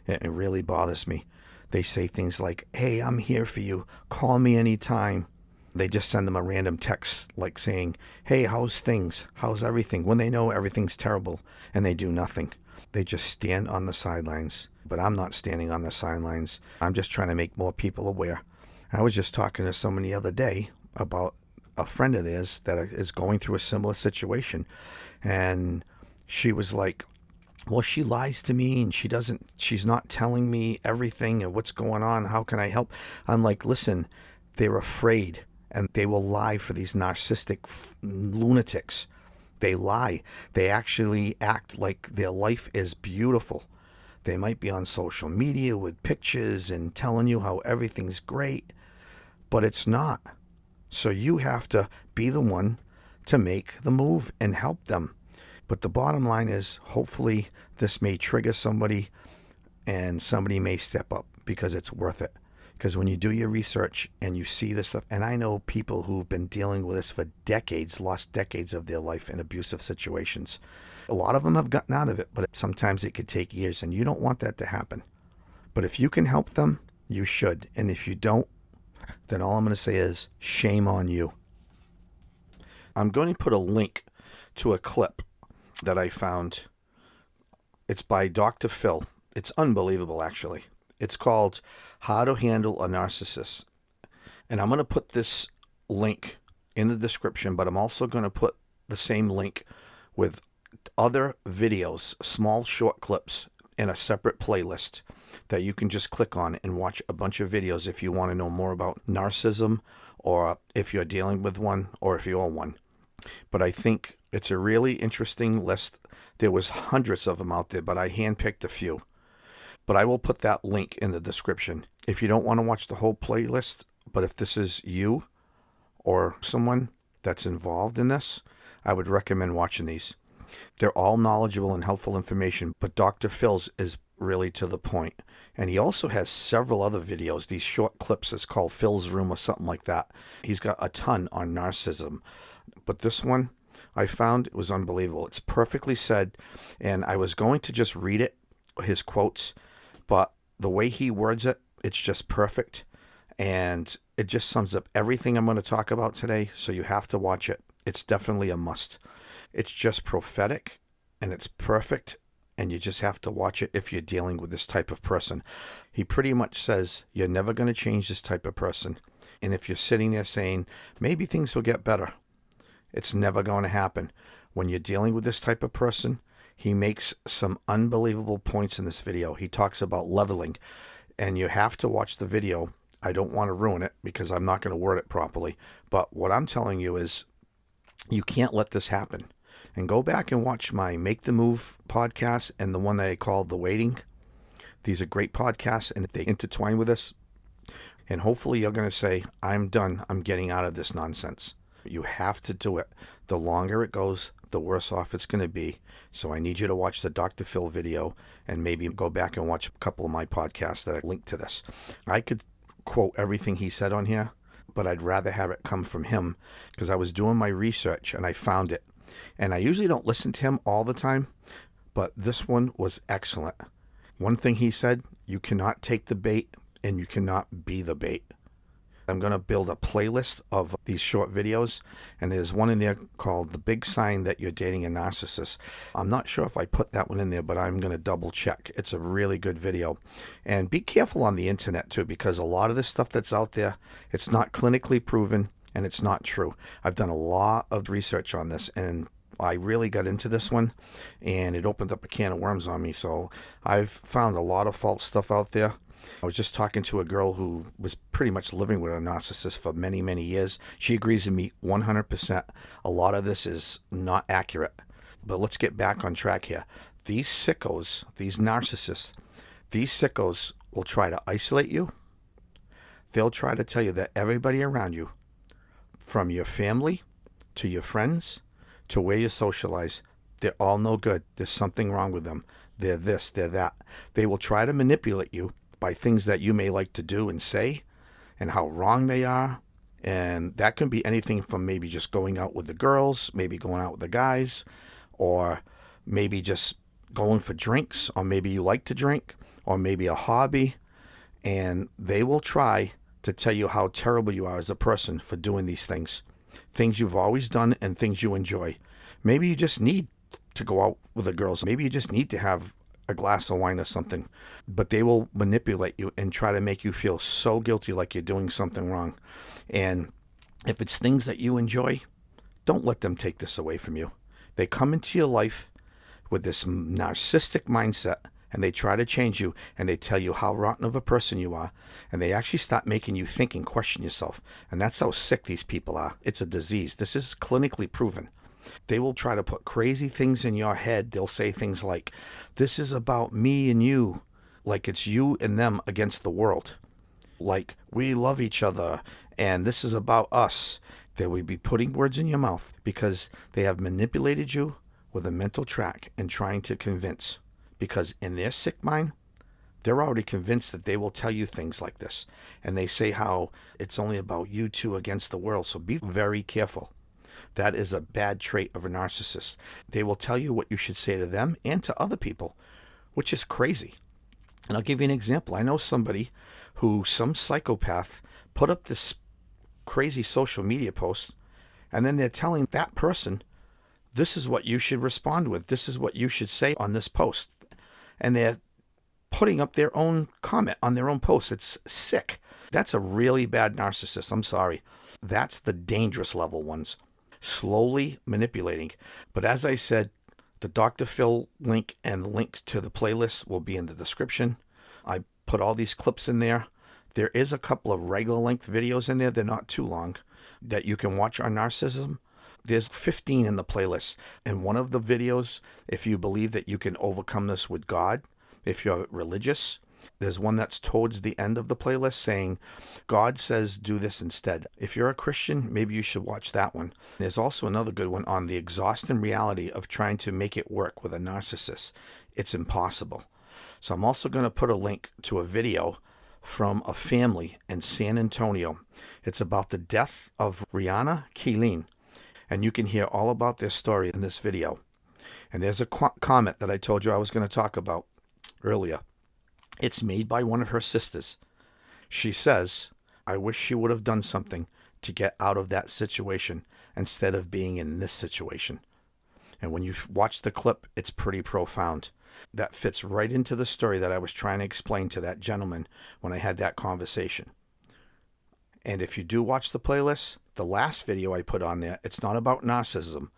It really bothers me. They say things like, hey, I'm here for you. Call me anytime. They just send them a random text like saying, hey, how's things? How's everything? When they know everything's terrible, and they do nothing. They just stand on the sidelines. But I'm not standing on the sidelines. I'm just trying to make more people aware. I was just talking to someone the other day about a friend of theirs that is going through a similar situation. And she was like, well, she lies to me, and she's not telling me everything and what's going on. How can I help? I'm like, listen, they're afraid, and they will lie for these narcissistic lunatics. They lie. They actually act like their life is beautiful. They might be on social media with pictures and telling you how everything's great, but it's not. So you have to be the one to make the move and help them. But the bottom line is, hopefully this may trigger somebody, and somebody may step up, because it's worth it. Because when you do your research and you see this stuff, and I know people who've been dealing with this for decades, lost decades of their life in abusive situations. A lot of them have gotten out of it, but sometimes it could take years, and you don't want that to happen. But if you can help them, you should. And if you don't, then all I'm going to say is shame on you. I'm going to put a link to a clip that I found. It's by Dr. Phil. It's unbelievable, actually. It's called How to Handle a Narcissist. And I'm going to put this link in the description, but I'm also going to put the same link with other videos, small short clips in a separate playlist that you can just click on and watch a bunch of videos if you want to know more about narcissism, or if you're dealing with one, or if you're one. But I think it's a really interesting list. There was hundreds of them out there, but I handpicked a few. But I will put that link in the description. If you don't want to watch the whole playlist, but if this is you or someone that's involved in this, I would recommend watching these. They're all knowledgeable and helpful information, but Dr. Phil's is really to the point. And he also has several other videos, these short clips. It's called Phil's Room or something like that. He's got a ton on narcissism. But this one I found, it was unbelievable. It's perfectly said, and I was going to just read it, his quotes, but the way he words it, it's just perfect. And it just sums up everything I'm going to talk about today, so you have to watch it. It's definitely a must. It's just prophetic, and it's perfect, and you just have to watch it if you're dealing with this type of person. He pretty much says you're never going to change this type of person. And if you're sitting there saying, maybe things will get better, it's never going to happen. When you're dealing with this type of person, he makes some unbelievable points in this video. He talks about leveling, and you have to watch the video. I don't want to ruin it because I'm not going to word it properly. But what I'm telling you is you can't let this happen. And go back and watch my Make the Move podcast and the one that I called The Waiting. These are great podcasts, and they intertwine with this. And hopefully you're going to say, I'm done. I'm getting out of this nonsense. You have to do it. The longer it goes, the worse off it's going to be. So I need you to watch the Dr. Phil video and maybe go back and watch a couple of my podcasts that are linked to this. I could quote everything he said on here, but I'd rather have it come from him because I was doing my research and I found it. And I usually don't listen to him all the time, but this one was excellent. One thing he said, you cannot take the bait and you cannot be the bait. I'm going to build a playlist of these short videos, and there's one in there called The Big Sign That You're Dating a Narcissist. I'm not sure if I put that one in there, but I'm going to double check. It's a really good video. And be careful on the internet too, because a lot of this stuff that's out there, it's not clinically proven and it's not true. I've done a lot of research on this, and I really got into this one, and it opened up a can of worms on me. So I've found a lot of false stuff out there. I was just talking to a girl who was pretty much living with a narcissist for many, many years. She agrees with me 100%. A lot of this is not accurate. But let's get back on track here. These sickos, these narcissists, these sickos will try to isolate you. They'll try to tell you that everybody around you, from your family to your friends to where you socialize, they're all no good. There's something wrong with them. They're this, they're that. They will try to manipulate you by things that you may like to do and say and how wrong they are. And that can be anything from maybe just going out with the girls, maybe going out with the guys, or maybe just going for drinks, or maybe you like to drink, or maybe a hobby. And they will try to tell you how terrible you are as a person for doing these things you've always done and things you enjoy. Maybe you just need to go out with the girls. Maybe you just need to have a glass of wine or something, but they will manipulate you and try to make you feel so guilty like you're doing something wrong. And if it's things that you enjoy, don't let them take this away from you. They come into your life with this narcissistic mindset, and they try to change you, and they tell you how rotten of a person you are, and they actually start making you think and question yourself. And that's how sick these people are. It's a disease. This is clinically proven. They will try to put crazy things in your head. They'll say things like, this is about me and you, like it's you and them against the world. Like, we love each other, and this is about us. They will be putting words in your mouth because they have manipulated you with a mental track and trying to convince. Because in their sick mind, They're already convinced that they will tell you things like this. And they say how it's only about you two against the world. So be very careful. That is a bad trait of a narcissist. They will tell you what you should say to them and to other people, which is crazy. And I'll give you an example. I know somebody who, some psychopath, put up this crazy social media post, and then they're telling that person, this is what you should respond with. This is what you should say on this post. And they're putting up their own comment on their own post. It's sick. That's a really bad narcissist. I'm sorry. That's the dangerous level ones. Slowly manipulating. But as I said, the Dr. Phil link and the link to the playlist will be in the description. I put all these clips in there. There is a couple of regular length videos in there. They're not too long that you can watch on narcissism. There's 15 in the playlist. And one of the videos, if you believe that you can overcome this with God, if you're religious, there's one that's towards the end of the playlist saying, God says do this instead. If you're a Christian, maybe you should watch that one. There's also another good one on the exhausting reality of trying to make it work with a narcissist. It's impossible. So I'm also going to put a link to a video from a family in San Antonio. It's about the death of Rihanna Keeleen. And you can hear all about their story in this video. And there's a comment that I told you I was going to talk about earlier. It's made by one of her sisters. She says, I wish she would have done something to get out of that situation instead of being in this situation. And when you watch the clip, it's pretty profound. That fits right into the story that I was trying to explain to that gentleman when I had that conversation. And if you do watch the playlist, the last video I put on there, it's not about narcissism,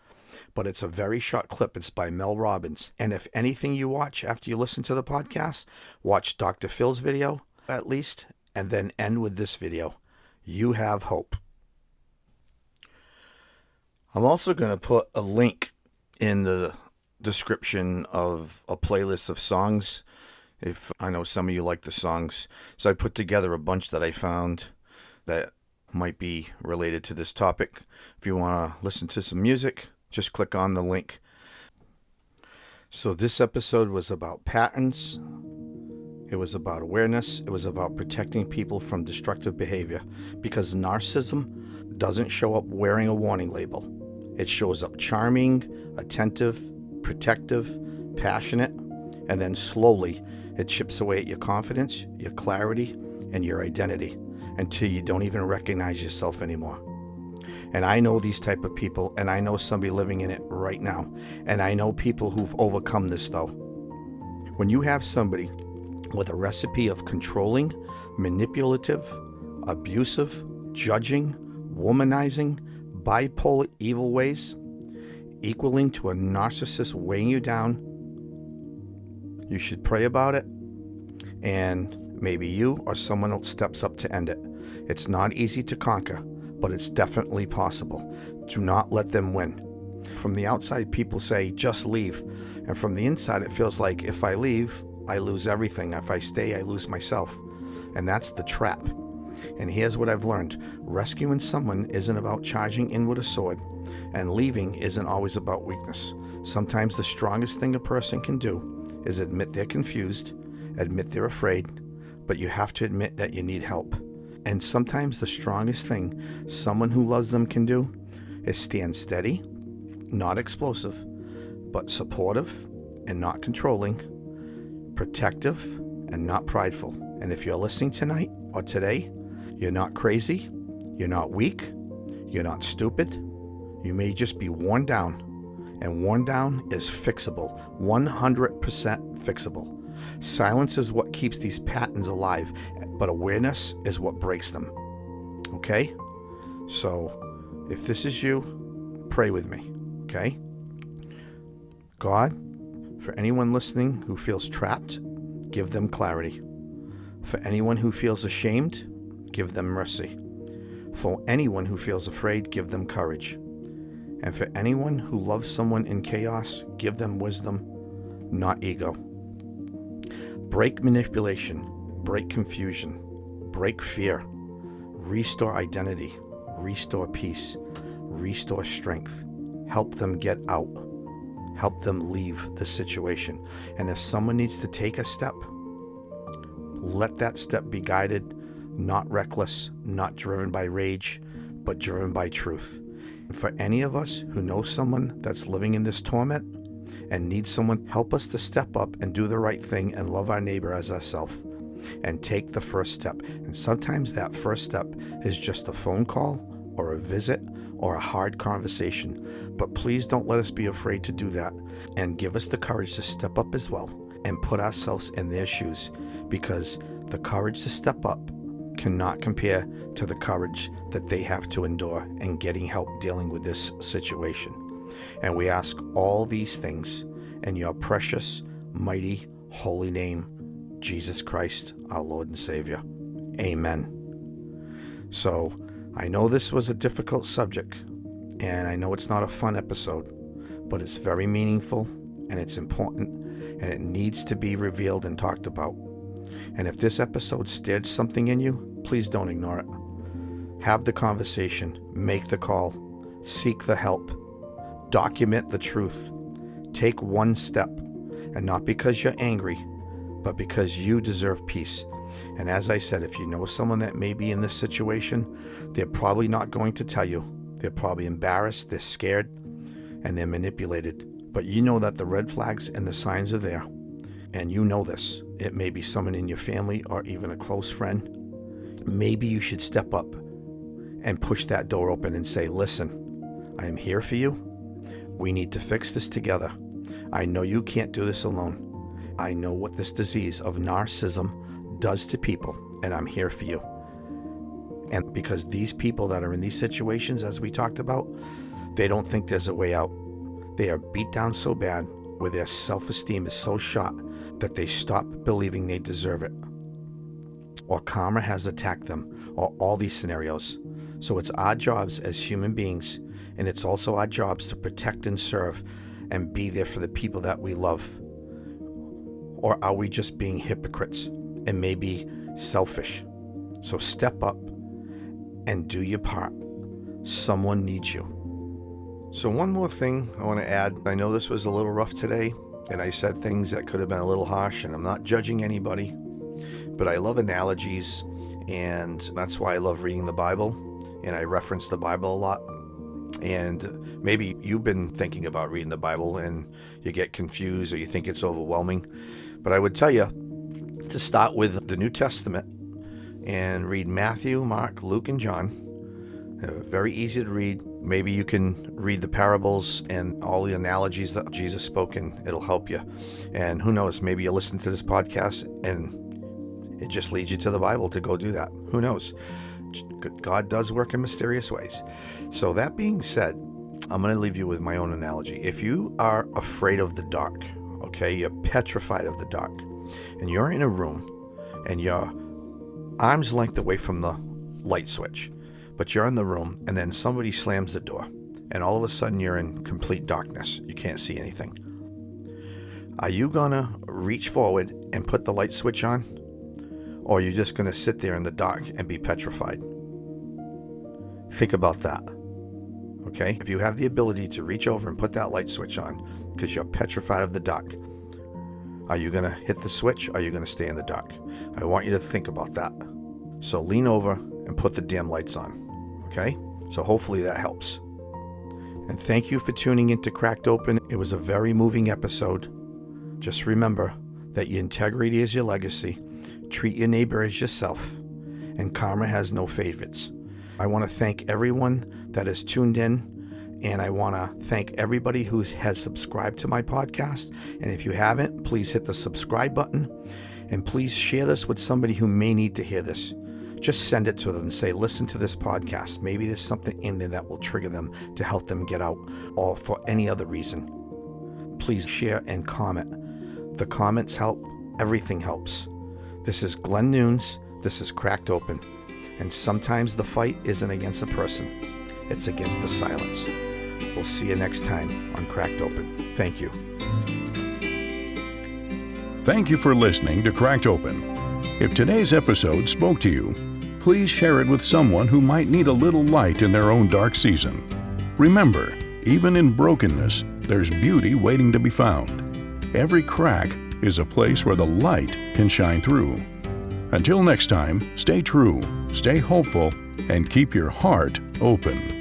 but it's a very short clip. It's by Mel Robbins. And if anything you watch after you listen to the podcast, watch Dr. Phil's video at least, and then end with this video. You have hope. I'm also going to put a link in the description of a playlist of songs, if I know some of you like the songs. So I put together a bunch that I found that might be related to this topic. If you want to listen to some music, just click on the link. So this episode was about patterns. It was about awareness. It was about protecting people from destructive behavior, because narcissism doesn't show up wearing a warning label. It shows up charming, attentive, protective, passionate, and then slowly it chips away at your confidence, your clarity, and your identity until you don't even recognize yourself anymore. And I know these type of people, and I know somebody living in it right now. And I know people who've overcome this though. When you have somebody with a recipe of controlling, manipulative, abusive, judging, womanizing, bipolar evil ways, equaling to a narcissist weighing you down, you should pray about it, and maybe you or someone else steps up to end it. It's not easy to conquer, but it's definitely possible. Do not let them win. From the outside, people say, just leave. And from the inside, it feels like if I leave, I lose everything. If I stay, I lose myself. And that's the trap. And here's what I've learned. Rescuing someone isn't about charging in with a sword, and leaving isn't always about weakness. Sometimes the strongest thing a person can do is admit they're confused, admit they're afraid, but you have to admit that you need help. And sometimes the strongest thing someone who loves them can do is stand steady, not explosive, but supportive and not controlling, protective and not prideful. And if you're listening tonight or today, you're not crazy, you're not weak, you're not stupid. You may just be worn down, and worn down is fixable, 100% fixable. Silence is what keeps these patterns alive, but awareness is what breaks them. Okay? So, if this is you, pray with me. Okay? God, for anyone listening who feels trapped, give them clarity. For anyone who feels ashamed, give them mercy. For anyone who feels afraid, give them courage. And for anyone who loves someone in chaos, give them wisdom, not ego. Break manipulation, break confusion, break fear, restore identity, restore peace, restore strength. Help them get out. Help them leave the situation. And if someone needs to take a step, Let that step be guided, not reckless, not driven by rage, but driven by truth. For any of us who know someone that's living in this torment and needs someone, help us to step up and do the right thing and love our neighbor as ourselves and take the first step. And sometimes that first step is just a phone call or a visit or a hard conversation. But please don't let us be afraid to do that, and give us the courage to step up as well and put ourselves in their shoes, because the courage to step up cannot compare to the courage that they have to endure in getting help dealing with this situation. And we ask all these things in your precious, mighty, holy name, Jesus Christ, our Lord and Savior. Amen. So, I know this was a difficult subject, and I know it's not a fun episode, but it's very meaningful, and it's important, and it needs to be revealed and talked about. And if this episode stirred something in you, please don't ignore it. Have the conversation, make the call, seek the help, document the truth. Take one step, and not because you're angry, but because you deserve peace. And as I said, if you know someone that may be in this situation, they're probably not going to tell you. They're probably embarrassed, they're scared, and they're manipulated. But you know that the red flags and the signs are there. And you know this. It may be someone in your family or even a close friend. Maybe you should step up and push that door open and say, listen, I am here for you. We need to fix this together. I know you can't do this alone. I know what this disease of narcissism does to people, and I'm here for you. And because these people that are in these situations, as we talked about, they don't think there's a way out. They are beat down so bad where their self-esteem is so shot that they stop believing they deserve it. Or karma has attacked them, or all these scenarios. So it's our jobs as human beings, and it's also our jobs to protect and serve and be there for the people that we love. Or are we just being hypocrites and maybe selfish? So step up and do your part. Someone needs you. So one more thing I want to add. I know this was a little rough today, and I said things that could have been a little harsh, and I'm not judging anybody, but I love analogies, and that's why I love reading the Bible, and I reference the Bible a lot. And maybe you've been thinking about reading the Bible and you get confused or you think it's overwhelming. But I would tell you to start with the New Testament and read Matthew, Mark, Luke, and John. Very easy to read. Maybe you can read the parables and all the analogies that Jesus spoke, and it'll help you. And who knows, maybe you listen to this podcast and it just leads you to the Bible to go do that. Who knows? God does work in mysterious ways. So that being said, I'm going to leave you with my own analogy. If you are afraid of the dark, okay, you're petrified of the dark, and you're in a room and you're arm's length away from the light switch, but you're in the room and then somebody slams the door and all of a sudden you're in complete darkness. You can't see anything. Are you going to reach forward and put the light switch on? Or are you just going to sit there in the dark and be petrified? Think about that. Okay? If you have the ability to reach over and put that light switch on because you're petrified of the dark, are you going to hit the switch or are you going to stay in the dark? I want you to think about that. So lean over and put the damn lights on. Okay? So hopefully that helps. And thank you for tuning in to Cracked Open. It was a very moving episode. Just remember that your integrity is your legacy. Treat your neighbor as yourself, and karma has no favorites. I want to thank everyone that has tuned in, and I want to thank everybody who has subscribed to my podcast. And if you haven't, please hit the subscribe button, and please share this with somebody who may need to hear this. Just send it to them and say, listen to this podcast. Maybe there's something in there that will trigger them to help them get out, or for any other reason. Please share and comment. The comments help. Everything helps. This is Glen Nunes. This is Cracked Open. And sometimes the fight isn't against a person. It's against the silence. We'll see you next time on Cracked Open. Thank you. Thank you for listening to Cracked Open. If today's episode spoke to you, please share it with someone who might need a little light in their own dark season. Remember, even in brokenness, there's beauty waiting to be found. Every crack is a place where the light can shine through. Until next time, stay true, stay hopeful, and keep your heart open.